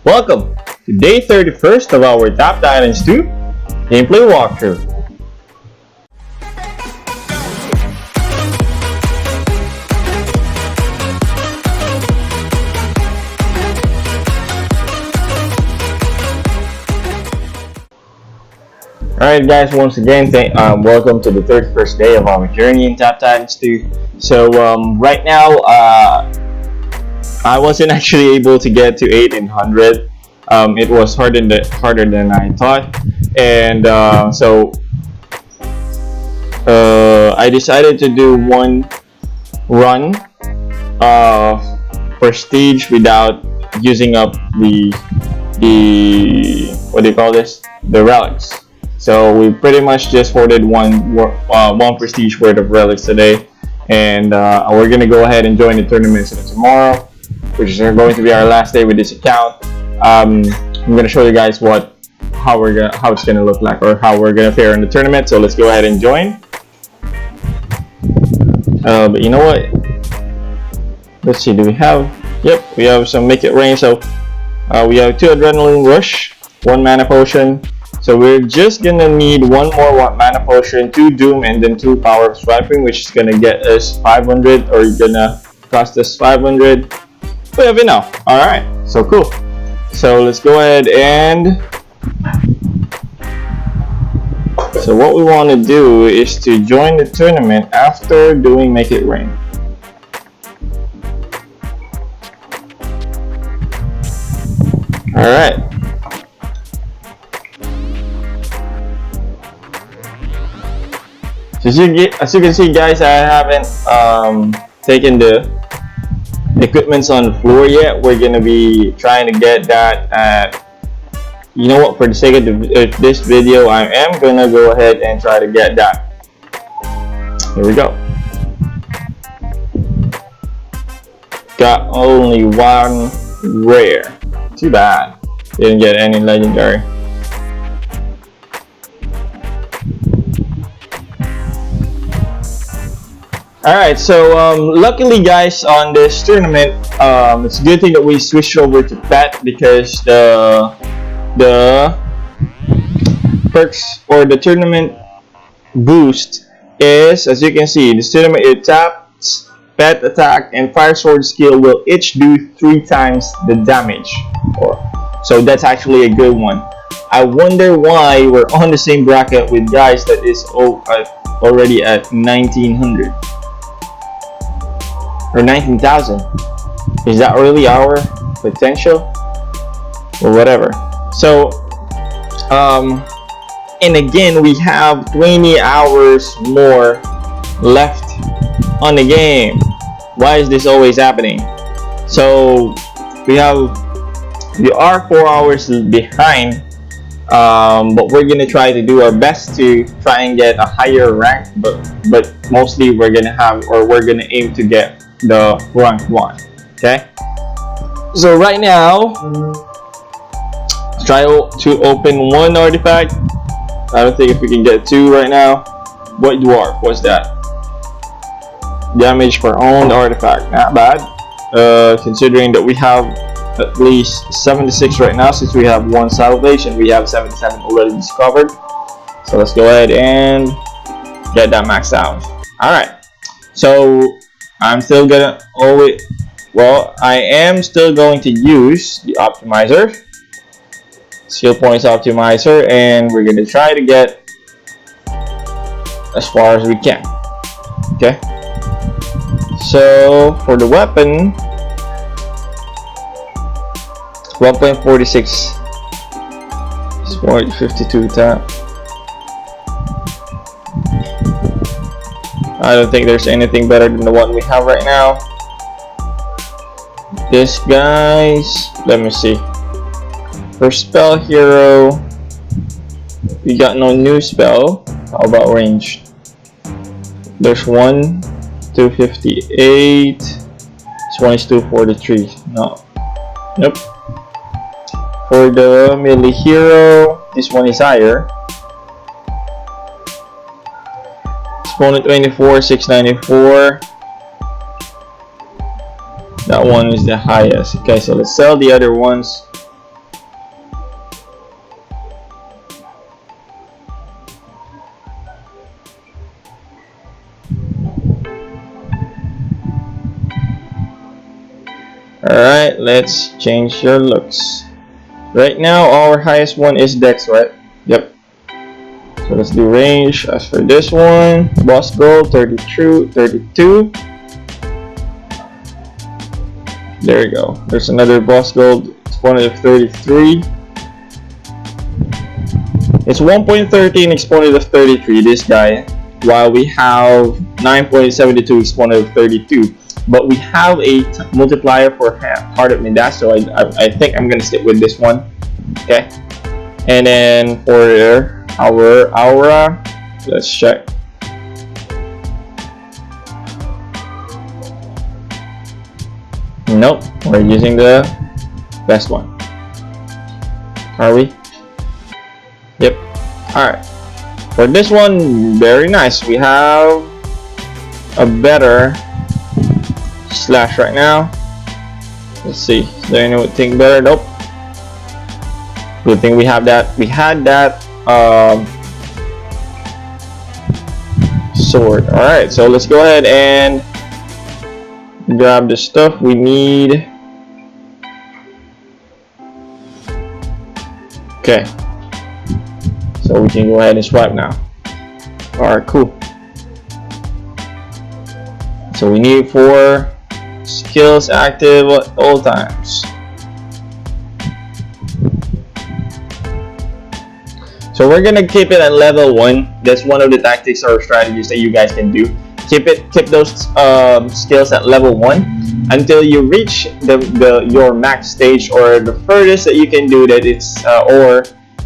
Welcome to day 31st of our Top Titans 2 gameplay walkthrough. Alright guys, once again, welcome to the 31st day of our journey in Top Titans 2. So right now, I wasn't actually able to get to 1800. It was harder than I thought, and I decided to do one run of prestige without using up the what do you call this? The relics. So we pretty much just hoarded one prestige worth of relics today, and we're gonna go ahead and join the tournament tomorrow, which is going to be our last day with this account. I'm gonna show you guys how it's gonna look like, or how we're gonna fare in the tournament. So let's go ahead and join. But you know what? Let's see. Do we have? Yep, we have some make it rain. So we have 2 adrenaline rush, 1 mana potion. So we're just gonna need 1 more mana potion, 2 doom, and then 2 power of swiping, which is gonna get us 500, or gonna cost us 500. We have enough. All right, so cool. So let's go ahead and so what we want to do is to join the tournament after doing make it rain. All right. So as you can see, guys, I haven't taken the equipment's on the floor yet. We're gonna be trying to get that at, you know what, for the sake of this video, I am gonna go ahead and try to get that. Here we go. Got only 1 rare. Too bad. Didn't get any legendary. Alright, so luckily guys, on this tournament, it's a good thing that we switched over to pet, because the perks or the tournament boost is, as you can see, this tournament, it taps pet attack and fire sword skill will each do 3 times the damage. So that's actually a good one. I wonder why we're on the same bracket with guys that is already at 1900. Or 19,000. Is that really our potential? Or whatever. So, and again, we have 20 hours more left on the game. Why is this always happening? So, we are 4 hours behind, but we're gonna try to do our best to try and get a higher rank. But mostly we're gonna aim to get the rank 1. Okay, so right now let's try to open 1 artifact. I don't think if we can get 2 right now. White dwarf, what's that? Damage per owned artifact, not bad, considering that we have at least 76 right now. Since we have 1 salvation, we have 77 already discovered. So let's go ahead and get that maxed out. Alright, so I'm still gonna I am still going to use the optimizer, skill points optimizer, and we're gonna try to get as far as we can. Okay, so for the weapon, 1.46 is 52 tap. I don't think there's anything better than the one we have right now. This guys, let me see. For spell hero, we got no new spell. How about range? There's 1 258. This one is 243. No. Nope. For the melee hero, this one is higher. Opponent 24, 694. That one is the highest. Okay, so let's sell the other ones. Alright, let's change your looks. Right now, our highest one is Dex, right? Yep. So let's do range. As for this one, boss gold 32. There you go. There's another boss gold exponent of 33. It's 1.13 exponent of 33, this guy, while we have 9.72 exponent of 32. But we have a multiplier for Heart of Midas, so I think I'm gonna stick with this one. Okay. And then for our aura, let's check. Nope, we're using the best one. Are we? Yep. Alright. For this one, very nice. We have a better slash right now. Let's see. Is there anything better? Nope. Good thing we have that. We had that sword. Alright, so let's go ahead and grab the stuff we need. Okay. So we can go ahead and swipe now. Alright, cool. So we need 4 skills active at all times. So we're gonna keep it at level 1. That's one of the tactics or strategies that you guys can do. Keep those skills at level 1 until you reach your max stage, or the furthest that you can do that. It's or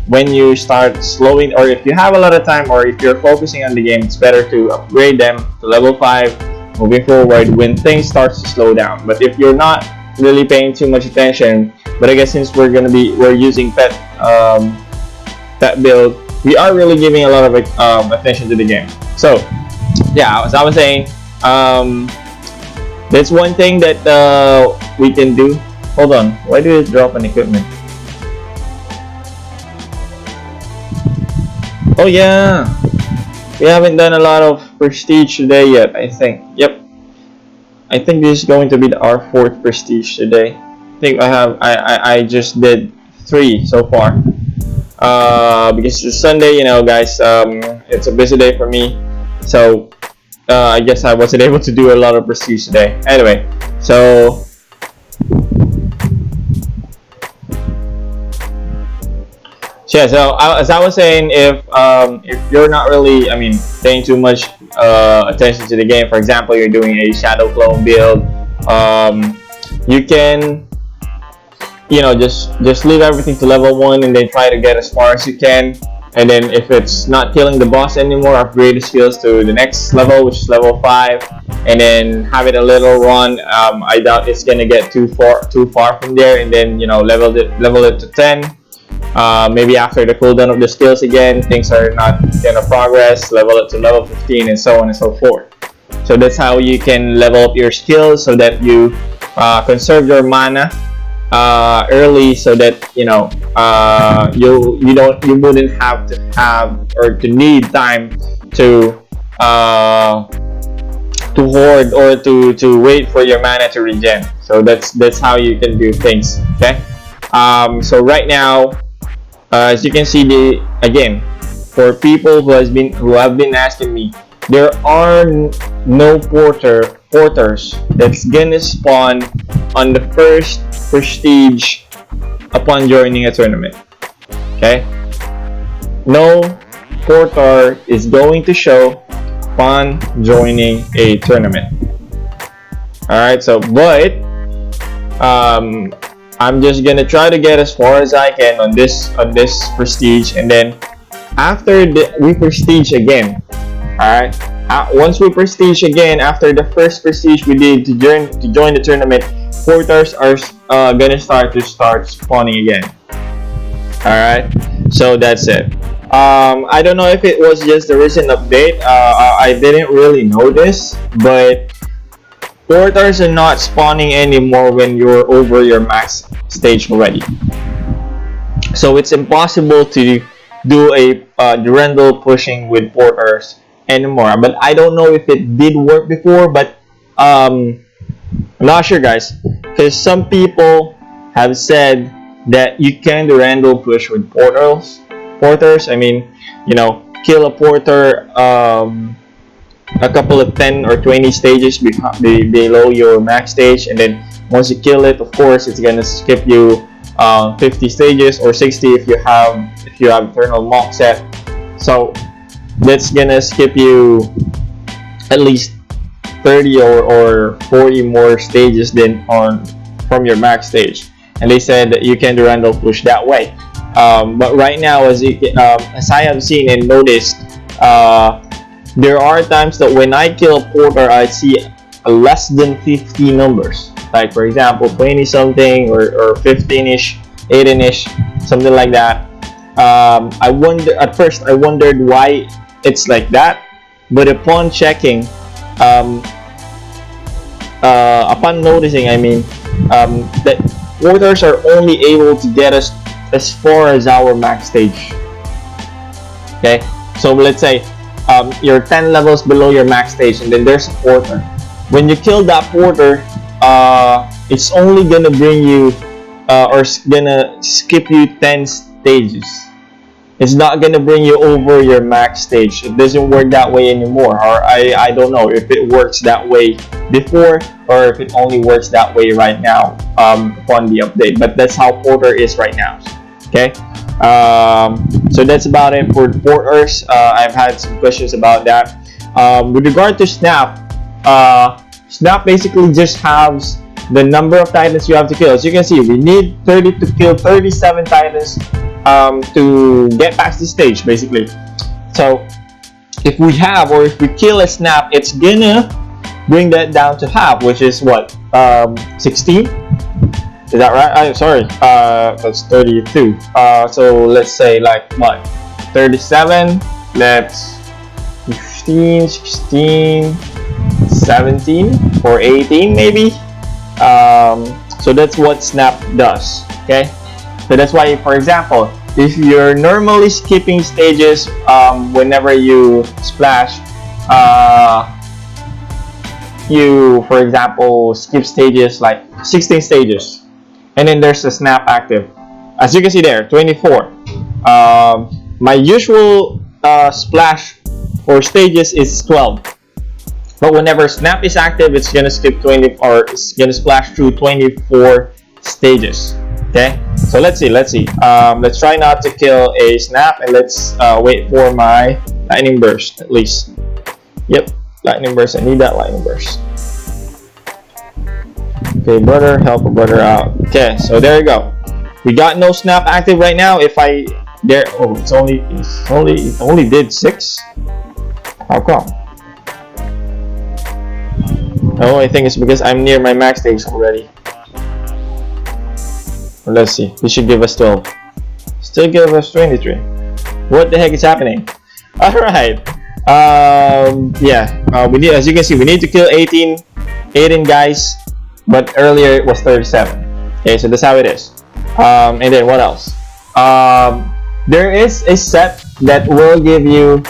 when you start slowing, or if you have a lot of time, or if you're focusing on the game, it's better to upgrade them to level 5 moving forward when things starts to slow down. But if you're not really paying too much attention, but I guess since we're using pet build, we are really giving a lot of attention to the game. So yeah, as I was saying, that's one thing that we can do. Hold on, why do you drop an equipment? Oh yeah, we haven't done a lot of prestige today yet, I think. Yep, I think this is going to be our 4th prestige today. I think I just did 3 so far. Because it's Sunday, you know, guys. It's a busy day for me, so I guess I wasn't able to do a lot of prestige today. Anyway, so yeah. So as I was saying, if you're not really, paying too much attention to the game, for example, you're doing a shadow clone build, you can, just leave everything to level 1 and then try to get as far as you can. And then if it's not killing the boss anymore, upgrade the skills to the next level, which is level 5, and then have it a little run. I doubt it's gonna get too far from there, and then level it to 10. Maybe after the cooldown of the skills again, things are not gonna progress, level it to level 15, and so on and so forth. So that's how you can level up your skills, so that you conserve your mana early, so that you wouldn't have to have, or to need time to hoard, or to wait for your mana to regen. So that's how you can do things. Okay. So right now, as you can see, again, for people who have been asking me, there are no porters that's gonna spawn on the first prestige upon joining a tournament. Okay, no portar is going to show upon joining a tournament. Alright, so but I'm just gonna try to get as far as I can on this prestige, and then after we prestige again. Alright, once we prestige again, after the first prestige we did to join the tournament, portars are gonna start spawning again. Alright, so that's it. I don't know if it was just the recent update. I didn't really know this, but portars are not spawning anymore when you're over your max stage already. So it's impossible to do a Durandal pushing with portars anymore. But I don't know if it did work before, but I'm not sure, guys, because some people have said that you can do random push with portals. Porters, I mean, kill a porter a couple of 10 or 20 stages below your max stage, and then once you kill it, of course, it's gonna skip you 50 stages or 60 if you have Eternal Monk set. So that's gonna skip you at least 30 or 40 more stages than from your max stage. And they said that you can do random push that way. But right now, as I have seen and noticed, there are times that when I kill a porter, I see less than 50 numbers. Like, for example, 20 something or 15ish, 18ish, something like that. At first I wondered why it's like that, but upon checking, upon noticing, that porters are only able to get us as far as our max stage. Okay, so let's say you're 10 levels below your max stage, and then there's a porter. When you kill that porter, it's only gonna bring you or gonna skip you 10 stages. It's not gonna bring you over your max stage. It doesn't work that way anymore, or I don't know if it works that way before or if it only works that way right now upon the update. But that's how Porter is right now. Okay, so that's about it for Porters. I've had some questions about that. With regard to Snap, Snap basically just has the number of titans you have to kill. As you can see, we need 30 to kill 37 titans to get past the stage, basically. So if we kill a Snap, it's gonna bring that down to half, which is what, 16? Is that right? Sorry, that's 32. So let's say like what, 37, let's 15, 16, 17 or 18 maybe. So that's what Snap does. Okay, so that's why, for example, if you're normally skipping stages whenever you splash, you, for example, skip stages like 16 stages, and then there's a Snap active. As you can see there, 24. My usual splash for stages is 12. But whenever Snap is active, it's gonna skip 20, or it's gonna splash through 24 stages. Okay, so let's see. Let's try not to kill a Snap, and let's wait for my lightning burst at least. Yep, lightning burst. I need that lightning burst. Okay, brother, help a brother out. Okay, so there you go. We got no Snap active right now. If I there, oh, it only did 6. How come? Oh, I think it's because I'm near my max stage already. Well, let's see. This should give us 12. Still give us 23. What the heck is happening? Alright. We need, as you can see, we need to kill 18 guys, but earlier it was 37. Okay, so that's how it is. And then what else? There is a set that will give you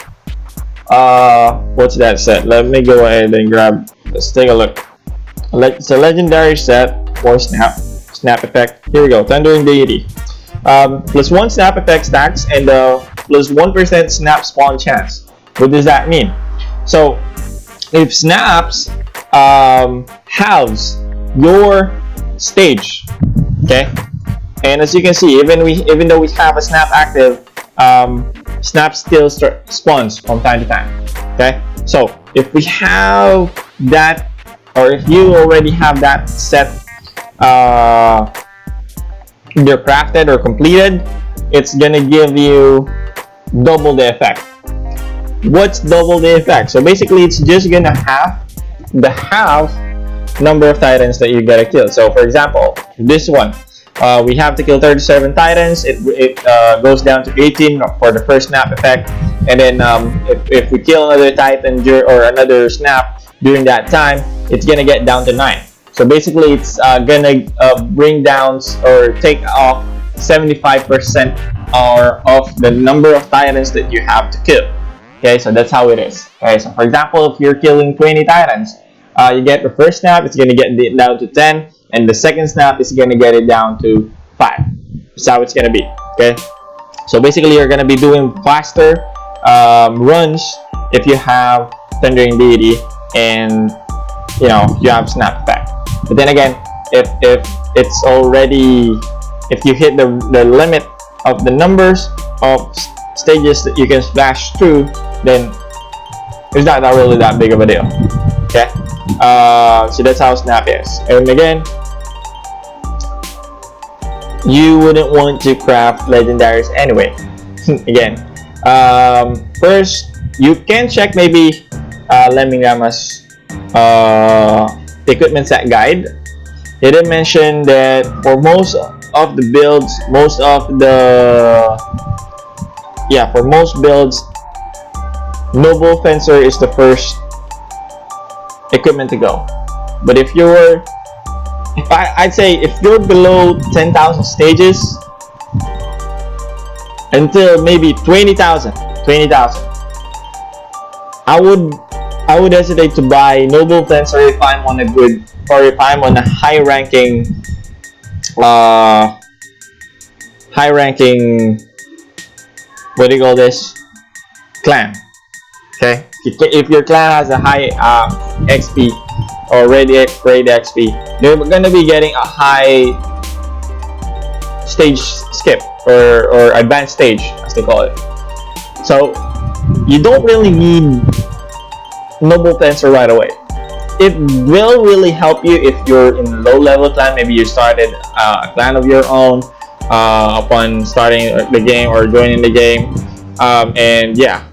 what's that set? Let me go ahead and grab. Let's take a look. It's a legendary set for Snap effect. Here we go. Thundering Deity. +1 Snap effect stacks and +1% Snap spawn chance. What does that mean? So if Snaps halves your stage, okay, and as you can see, even though we have a Snap active, Snap still spawns from time to time. Okay, so if we have that, or if you already have that set either crafted or completed, it's gonna give you double the effect. What's double the effect? So basically, it's just gonna have the half number of titans that you gotta kill. So for example, this one, we have to kill 37 titans. It goes down to 18 for the first Snap effect, and then if we kill another titan or another Snap during that time, it's gonna get down to 9. So basically, it's gonna bring down or take off 75% of the number of titans that you have to kill. Okay, so that's how it is. Okay, so for example, if you're killing 20 titans, You get the first snap, it's gonna get it down to 10, and the second snap is gonna get it down to 5. That's how it's gonna be. Okay. So basically, you're gonna be doing faster runs if you have Thundering Deity and you have Snap Attack. But then again, if it's already, if you hit the limit of the numbers of stages that you can splash through, then it's not really that big of a deal. Okay. So that's how Snap is. And again, you wouldn't want to craft legendaries anyway. Again, first you can check maybe Lemingama's equipment set guide. They did mention that for most of the builds, for most builds, Noble Fencer is the first equipment to go. But if you're, I'd say if you're below 10,000 stages until maybe 20,000, I would hesitate to buy Noble Fencer if I'm on a good, or if I'm on a high ranking, what do you call this, clan. Okay, if your clan has a high XP or raid XP, they're gonna be getting a high stage skip or advanced stage, as they call it. So you don't really need Noble Fencer right away. It will really help you if you're in a low level clan. Maybe you started a clan of your own upon starting the game or joining the game, and yeah,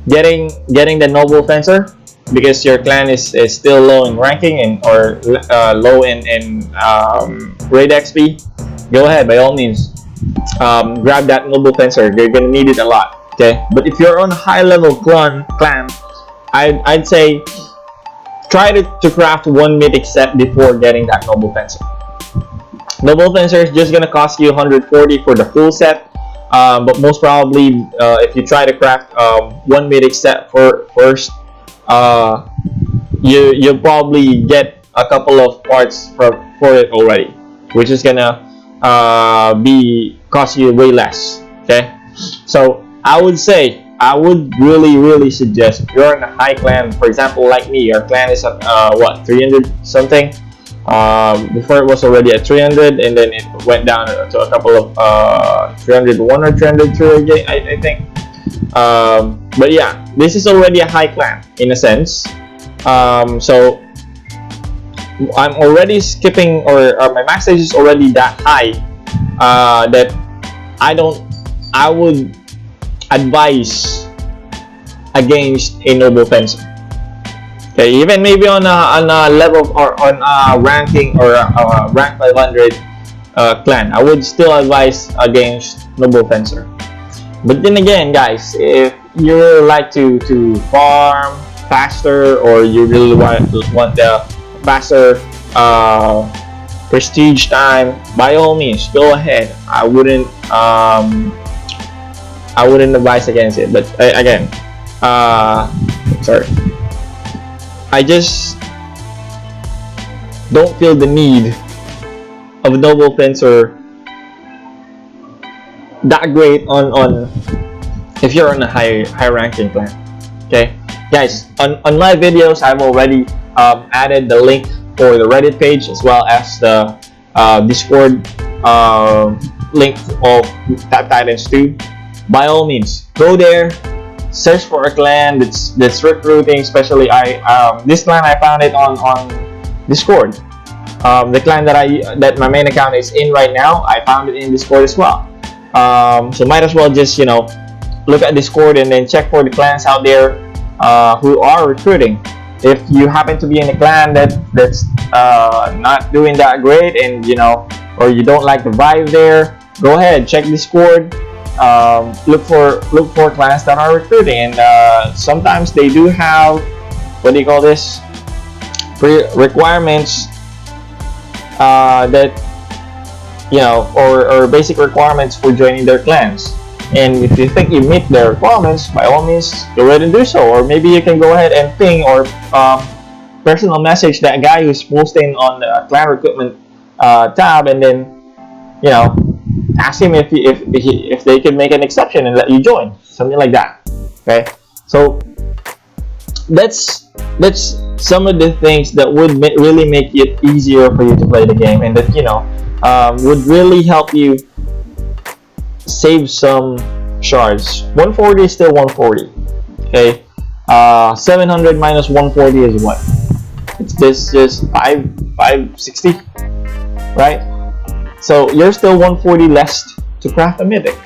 getting the Noble Fencer because your clan is still low in ranking and or low in raid XP. Go ahead, by all means, grab that Noble Fencer. You're gonna need it a lot. Okay, but if you're on a high level clan, I'd say try to craft one mythic set before getting that Noble Fencer. Noble Fencer is just gonna cost you 140 for the full set, but most probably if you try to craft one mythic set first, you'll probably get a couple of parts for it already, which is gonna cost you way less. Okay, so I would really suggest if you're in a high clan, for example like me, our clan is at 300 something. Before it was already at 300 and then it went down to a couple of 301 or 302 I think. But yeah, this is already a high clan in a sense. So I'm already skipping, or my max stage is already that high that I would advise against a Noble Fencer. Okay, even maybe on a level or on a ranking or a rank 500 clan, I would still advise against Noble Fencer. But then again, guys, if you like to farm faster or you really want the faster prestige time, by all means, go ahead. I wouldn't advise against it. But again, sorry, I just don't feel the need of Noble Fencer that great on if you're on a high ranking clan. Okay, guys, on my videos I've already added the link for the Reddit page as well as the Discord link of Tap Titans 2. By all means, go there, search for a clan that's recruiting. Especially this clan I found it on Discord. The clan that my main account is in right now, I found it in Discord as well. So might as well just look at Discord and then check for the clans out there who are recruiting. If you happen to be in a clan that's not doing that great and or you don't like the vibe there, go ahead, check Discord. Look for clans that are recruiting, and sometimes they do have, what do you call this, requirements that or basic requirements for joining their clans. And if you think you meet their requirements, by all means go ahead and do so. Or maybe you can go ahead and ping or personal message that guy who's posting on the clan recruitment tab, and then you know ask him if they can make an exception and let you join, something like that. Okay, so that's some of the things that would really make it easier for you to play the game, and that would really help you save some shards. 140 is still 140. Okay, 700 minus 140 is what? It's just 560, right? So you're still 140 less to craft a mythic.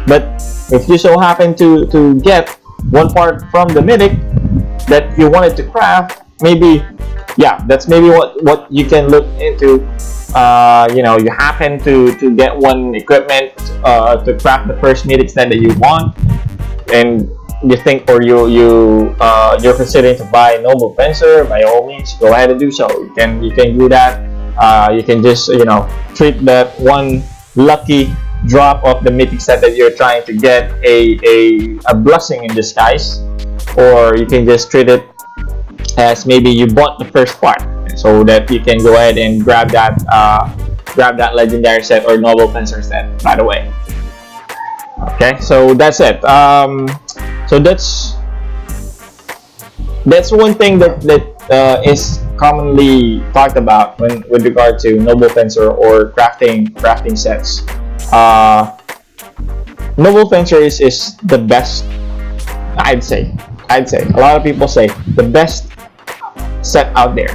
But if you so happen to get one part from the mythic that you wanted to craft, maybe, yeah, that's maybe what you can look into. You happen to get one equipment to craft the first mythic set that you want, and you think, or you're considering to buy Noble Fencer. By all means, go ahead and do so. You can do that. You can just treat that one lucky drop of the mythic set that you're trying to get a blessing in disguise, or you can just treat it as maybe you bought the first part, so that you can go ahead and grab that legendary set or Noble Fencer set right away. Okay, so that's it. So that's one thing that is commonly talked about with regard to Noble Fencer or crafting sets. Noble Fencer is the best. I'd say a lot of people say the best set out there.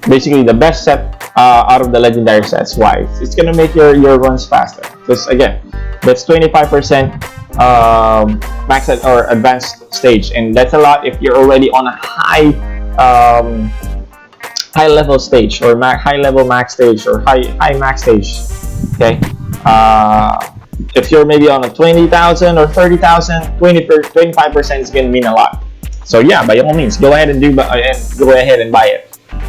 Basically, the best set out of the legendary sets. Why? It's gonna make your runs faster. Because again, that's 25% max or advanced stage, and that's a lot if you're already on a high level stage, or high level max stage, or high max stage. Okay, if you're maybe on a 20,000 or 30,000, 25% is gonna mean a lot. So yeah, by all means, go ahead and buy it.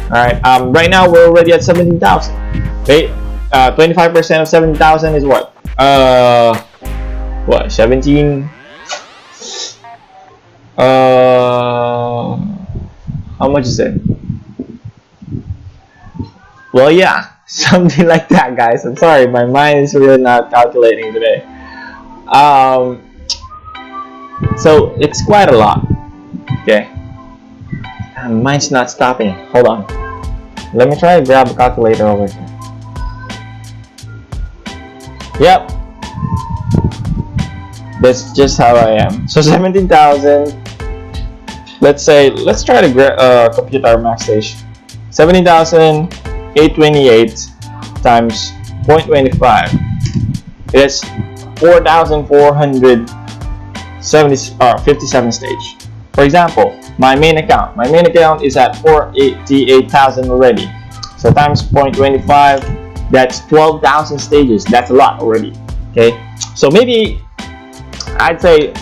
All right. Right now we're already at 17,000. Okay. 25% of 17,000 is what? 17. How much is it? Well, yeah, something like that, guys. I'm sorry, my mind is really not calculating today. So it's quite a lot. Okay. And mine's not stopping. Hold on. Let me try to grab a calculator over here. Yep. That's just how I am. So 17,000. Let's try to compute our max stage. 17,828 times 0.25. It's 4,457 stage. For example, my main account is at 488,000 already. So times 0.25, that's 12,000 stages. That's a lot already. Okay, so maybe I'd say,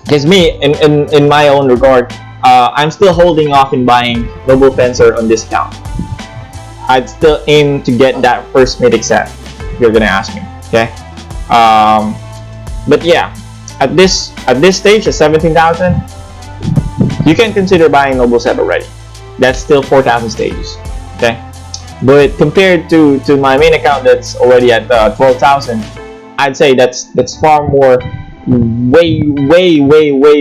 because me in my own regard, I'm still holding off in buying Noble Fencer on discount. I'd still aim to get that first mythic set, if you're gonna ask me. Okay, but yeah, at this stage, at 17,000. You can consider buying Noble set already. That's still 4,000 stages. Okay, but compared to my main account that's already at 12,000, I'd say that's far more, way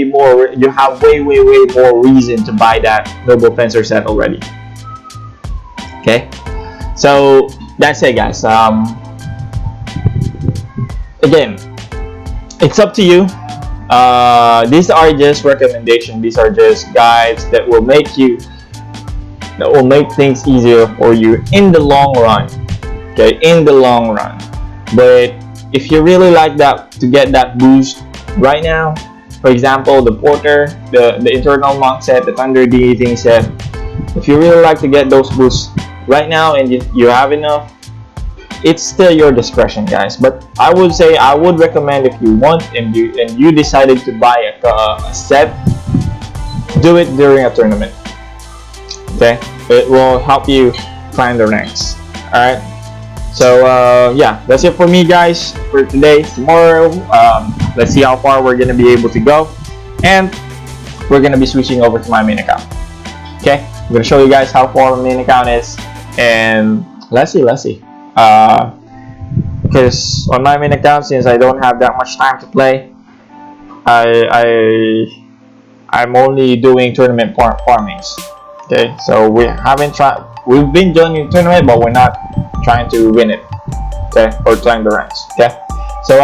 more. You have way more reason to buy that Noble Fencer set already. Okay, so that's it, guys. Again, it's up to you. These are just recommendations. These are just guides that will make things easier for you in the long run. Okay, in the long run. But if you really like that, to get that boost right now, for example, the Porter, the internal monk set, the Thunder Deity set, if you really like to get those boosts right now and you have enough, it's still your discretion, guys. But I would recommend, if you want and you decided to buy a set, do it during a tournament. Okay, it will help you climb the ranks. All right. So yeah, that's it for me, guys, for today. Tomorrow, let's see how far we're gonna be able to go, and we're gonna be switching over to my main account. Okay, I'm gonna show you guys how far my main account is, and let's see. Because on my main account, since I don't have that much time to play, I'm only doing tournament farmings. Okay, so we haven't tried. We've been joining tournament, but we're not trying to win it. Okay, or climb the ranks. Okay, so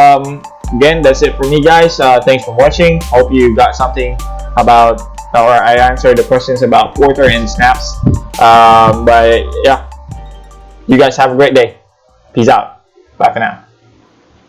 again, that's it for me, guys. Thanks for watching. Hope you got something about, or I answered the questions about Porter and snaps. But yeah, you guys have a great day. Peace out. Bye for now.